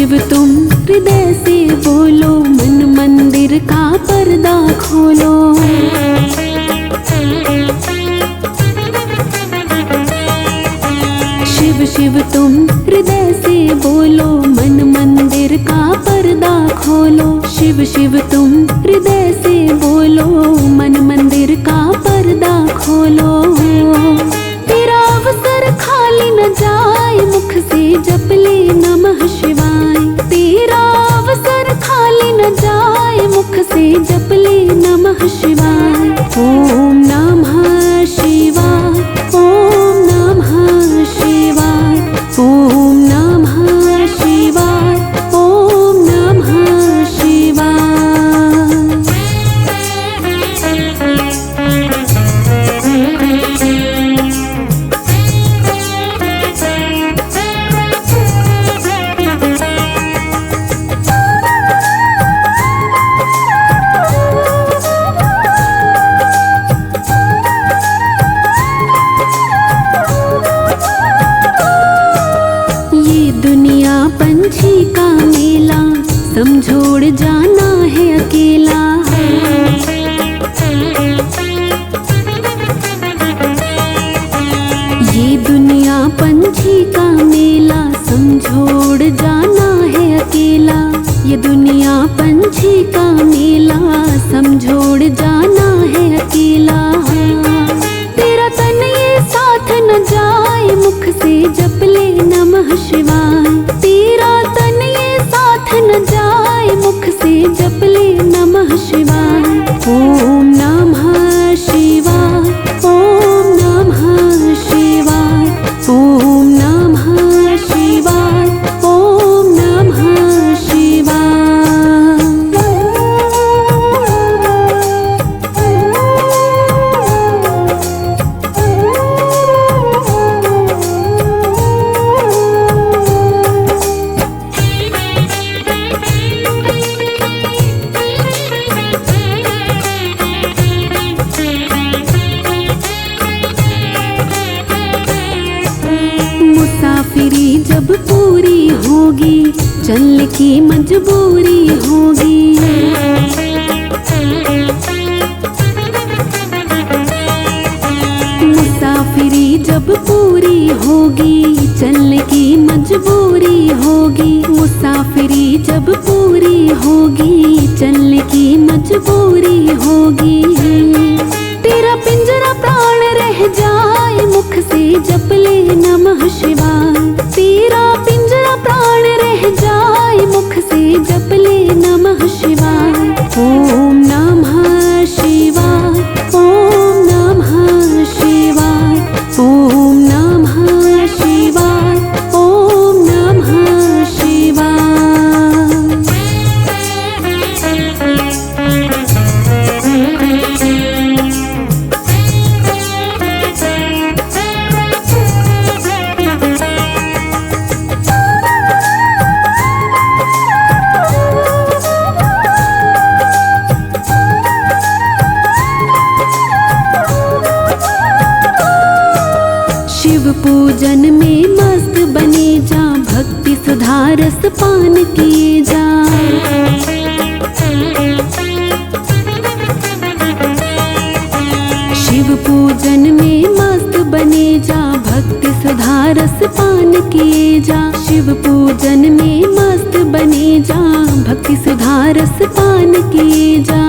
शिव तुम हृदय से बोलो, मन मंदिर का पर्दा खोलो। शिव शिव तुम हृदय से बोलो, मन मंदिर का पर्दा खोलो। शिव शिव तुम हृदय से बोलो, मन मंदिर का पर्दा खोलो। तेरा अवसर खाली न जाए, मुख से जप ले नमः शिवाय। तेरा अवसर खाली न जाए, मुख से जप ले नमः शिवाय। ओम नमः शिवाय, ओम नमः शिवाय, ओम नमः शिवाय, ओम नमः शिवाय। दुनिया पंछी का मेला, समझोड़ जाना है अकेला। ये दुनिया पंछी का मेला, समझोड़ जाना है अकेला। ये दुनिया पंछी का मेला, समझोड़ जाना है अकेला। तेरा तन ये साथ न जाए, मुख से जप ले नमः शिवाय। तेरा तन ये साथ न जाए, मुख से जप ले नमः शिवाय। ओम नमः शिवाय, ओम नमः शिवाय, ओम नमः शिवाय, ओम नमः शिवाय। मुसाफिरी जब पूरी होगी, चलने की मजबूरी होगी। मुसाफिरी जब पूरी होगी, चलने की मजबूरी होगी। मुसाफिरी जब पूरी होगी, चलने की मजबूरी होगी। तेरा पिंजरा प्राण रह जाए, मुख से जप ले नमः शिवाय। तेरा पिंजरा प्राण रह जाए, मुख से जप ले नमः शिवाय। ओम नमः शिवाय, ओम नमः शिवाय, ओम नमः शिवाय, ओम नमः शिवाय। शिव पूजन में मस्त बने जा, भक्ति सुधा रस पान किए जा। शिव पूजन में मस्त बने जा, भक्ति सुधा रस पान किए जा। शिव पूजन में मस्त बने जा, भक्ति सुधा रस पान किए जा।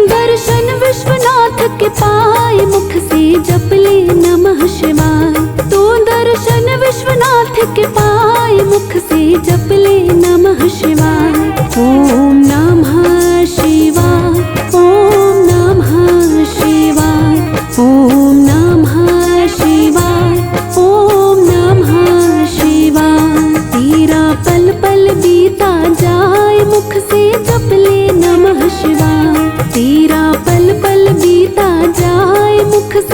दर्शन विश्वनाथ के पाए, मुख से जप ले नमः शिवाय। तो दर्शन विश्वनाथ के पाए, मुख से जप ले नमः शिवाय। ओम नमः शिवाय, ओम नमः शिवाय, ओम नमः शिवाय, ओम नमः शिवाय। तेरा पल पल बीता जाए, मुख से जप ले नमः शिवाय। तेरा पल पल बीता जाए, मुख से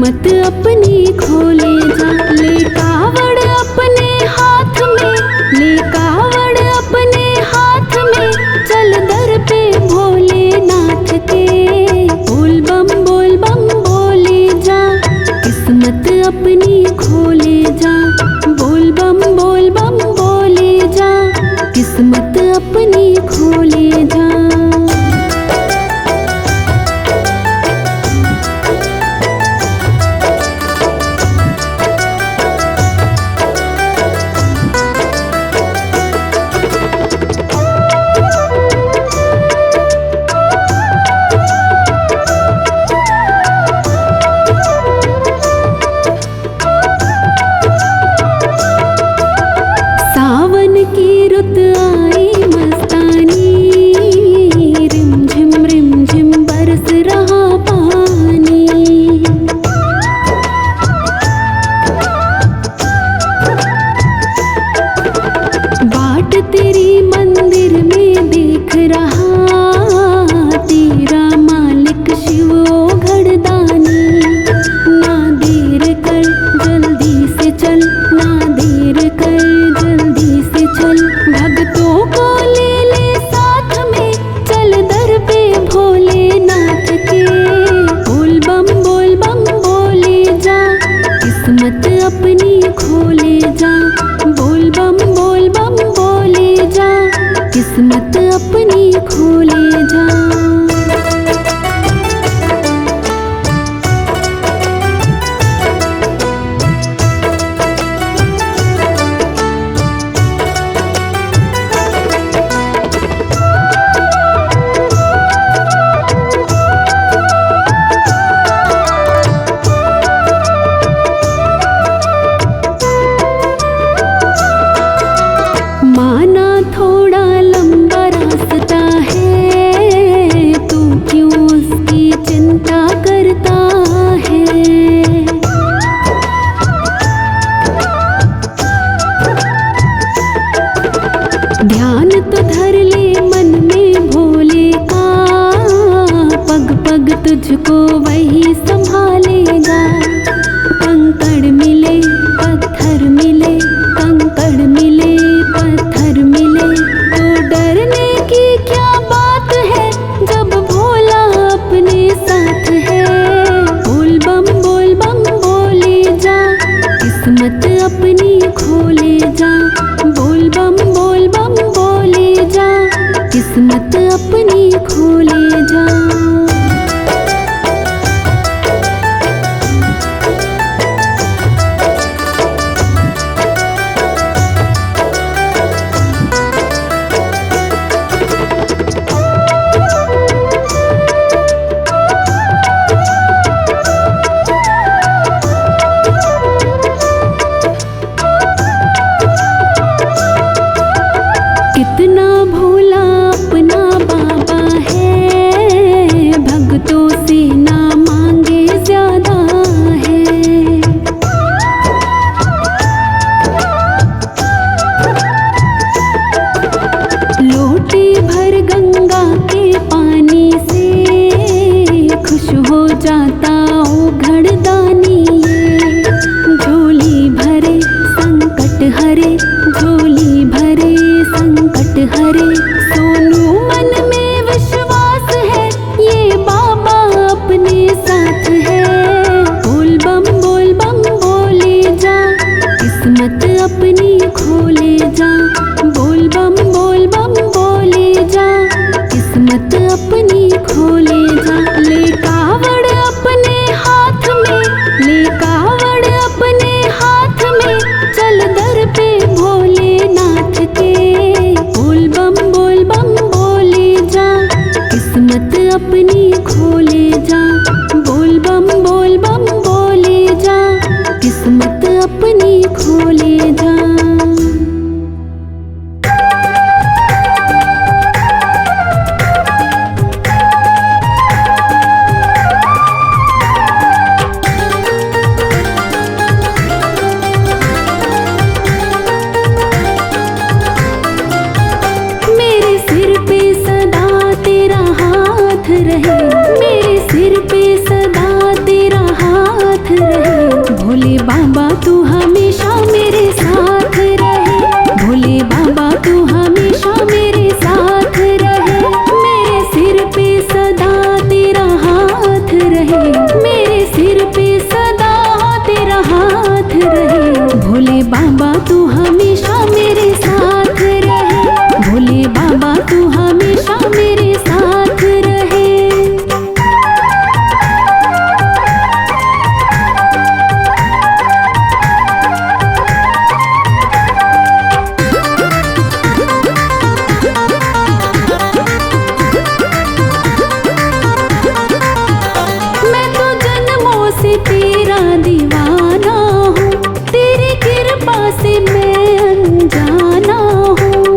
किस्मत अपनी खोले जा। ले कावड़ अपने हाथ में, ले कावड़ अपने हाथ में, चल दर पे भोलेनाथ के। बोल बम बोले जा, किस्मत अपनी खोले जा। बोल बम बोले जा, किस्मत अपनी खोले जा। बाबा तू हमेशा मेरे साथ रहे, भोले बाबा तू हमेशा मेरे साथ रहे। मैं तो जन्मों से तेरा दीवाना हूँ, तेरी कृपा से मैं अनजाना हूँ।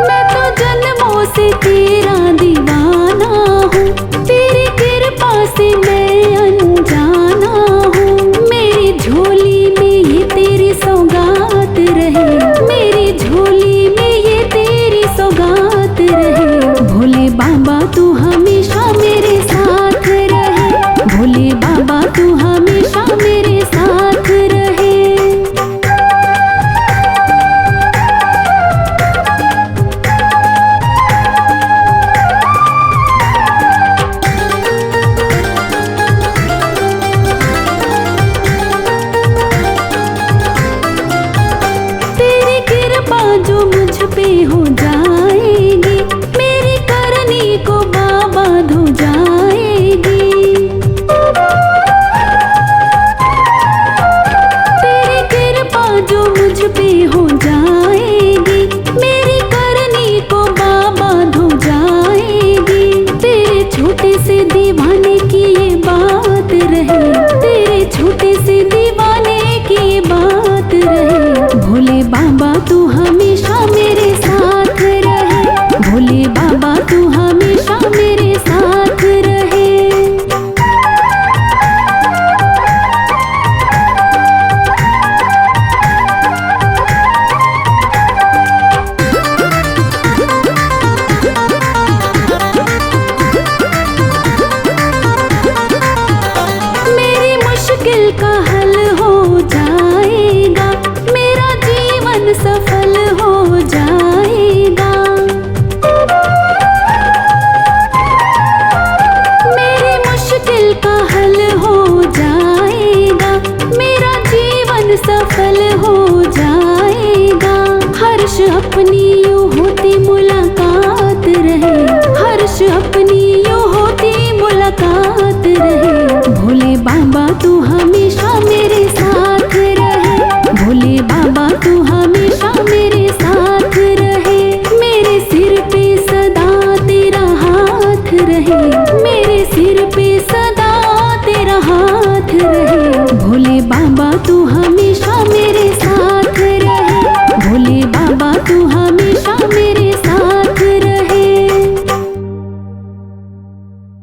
मैं तो जन्मों से तेरा दीवाना हूँ, तेरी कृपा से मैं अनजाना हूँ। मेरी झोली में ये तेरी सौगात रहे, मेरी झोली में ये तेरी सौगात रहे। भोले बाबा तू हमेशा मेरे साथ रहे, भोले बाबा तू हमेशा मेरे साथ रहे। तेरी कृपा जो मुझ पे हो जाएगी, मेरी करनी को बाबा धो जाएगी। तेरी कृपा जो मुझ पे हो जाएगी, मेरी करनी को बाबा धो जाएगी। तेरे छोटे से दीवाने की ये बात रहे, तेरे छोटे से दीवाने की ये बात रहे। भोले बाबा तू हमेशा मेरे साथ रहे, भोले बाबा तू हमेशा मेरे साथ रहे। मेरी मुश्किल का हल हो जाएगा, मेरा जीवन सफल हो जाएगा। मेरी मुश्किल का हल हो जाएगा, मेरा जीवन सफल हो जाएगा। हर्ष अपनी यूं होती मुला